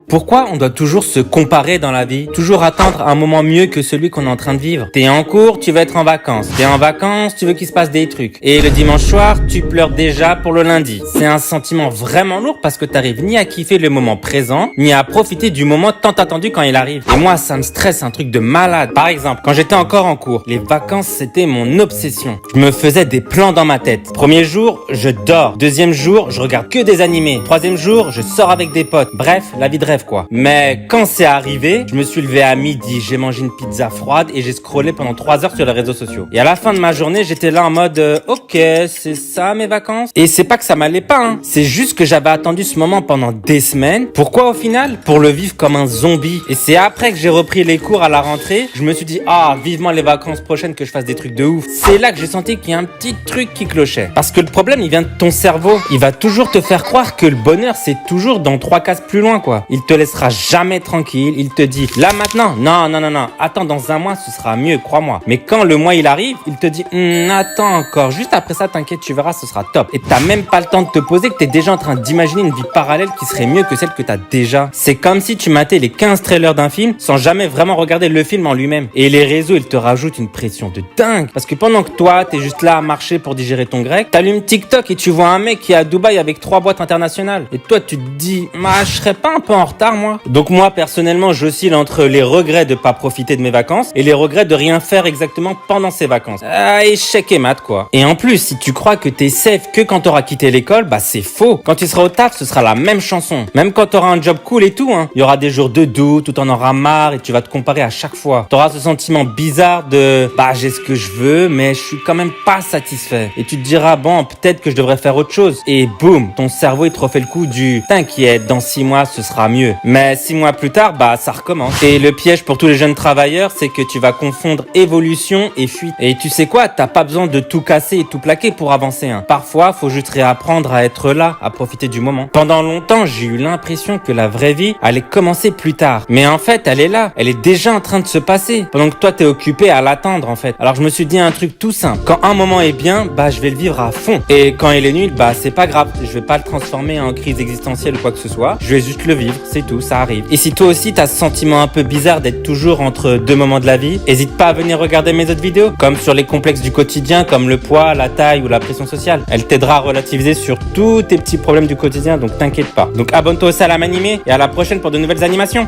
Pourquoi on doit toujours se comparer dans la vie? Toujours attendre un moment mieux que celui qu'on est en train de vivre? T'es en cours, tu veux être en vacances. T'es en vacances, tu veux qu'il se passe des trucs. Et le dimanche soir, tu pleures déjà pour le lundi. C'est un sentiment vraiment lourd parce que t'arrives ni à kiffer le moment présent, ni à profiter du moment tant attendu quand il arrive. Et moi, ça me stresse, un truc de malade. Par exemple, quand j'étais encore en cours, les vacances, c'était mon obsession. Je me faisais des plans dans ma tête. Premier jour, je dors. Deuxième jour, je regarde que des animés. Troisième jour, je sors avec des potes. Bref, la vie de rêve quoi. Mais quand c'est arrivé, je me suis levé à midi, j'ai mangé une pizza froide et j'ai scrollé pendant 3 heures sur les réseaux sociaux. Et à la fin de ma journée, j'étais là en mode ok, c'est ça mes vacances. Et c'est pas que ça m'allait pas, hein. C'est juste que j'avais attendu ce moment pendant des semaines. Pourquoi au final? Pour le vivre comme un zombie. Et c'est après que j'ai repris les cours à la rentrée, je me suis dit vivement les vacances prochaines que je fasse des trucs de ouf. C'est là que j'ai senti qu'il y a un petit truc qui clochait. Parce que le problème, il vient de ton cerveau. Il va toujours te faire croire que le bonheur, c'est toujours dans 3 cases plus loin quoi. Il te laissera jamais tranquille, il te dit là maintenant, non, attends dans un mois ce sera mieux, crois-moi. Mais quand le mois il arrive, il te dit attends encore, juste après ça t'inquiète tu verras ce sera top. Et t'as même pas le temps de te poser que t'es déjà en train d'imaginer une vie parallèle qui serait mieux que celle que t'as déjà. C'est comme si tu matais les 15 trailers d'un film sans jamais vraiment regarder le film en lui-même. Et les réseaux ils te rajoutent une pression de dingue parce que pendant que toi t'es juste là à marcher pour digérer ton grec, t'allumes TikTok et tu vois un mec qui est à Dubaï avec 3 boîtes internationales. Et toi tu te dis je serais pas un peu en retard moi? Donc moi personnellement j'oscille entre les regrets de pas profiter de mes vacances et les regrets de rien faire exactement pendant ces vacances. Échec et mat quoi. Et en plus si tu crois que t'es safe que quand t'auras quitté l'école, c'est faux. Quand tu seras au taf ce sera la même chanson. Même quand t'auras un job cool et tout il y aura des jours de doute où t'en auras marre et tu vas te comparer à chaque fois. T'auras ce sentiment bizarre de j'ai ce que je veux mais je suis quand même pas satisfait. Et tu te diras peut-être que je devrais faire autre chose. Et boum, ton cerveau il te refait le coup du t'inquiète dans 6 mois ce sera mieux. Mais 6 mois plus tard, ça recommence. Et le piège pour tous les jeunes travailleurs, c'est que tu vas confondre évolution et fuite. Et tu sais quoi, t'as pas besoin de tout casser et tout plaquer pour avancer. Parfois, faut juste réapprendre à être là, à profiter du moment. Pendant longtemps, j'ai eu l'impression que la vraie vie allait commencer plus tard. Mais en fait, elle est là. Elle est déjà en train de se passer. Pendant que toi, t'es occupé à l'attendre, en fait. Alors, je me suis dit un truc tout simple. Quand un moment est bien, je vais le vivre à fond. Et quand il est nul, c'est pas grave. Je vais pas le transformer en crise existentielle ou quoi que ce soit. Je vais juste le vivre. C'est tout, ça arrive. Et si toi aussi t'as ce sentiment un peu bizarre d'être toujours entre 2 moments de la vie, hésite pas à venir regarder mes autres vidéos, comme sur les complexes du quotidien, comme le poids, la taille ou la pression sociale. Elle t'aidera à relativiser sur tous tes petits problèmes du quotidien, donc t'inquiète pas. Donc abonne-toi aussi à la Manimé et à la prochaine pour de nouvelles animations.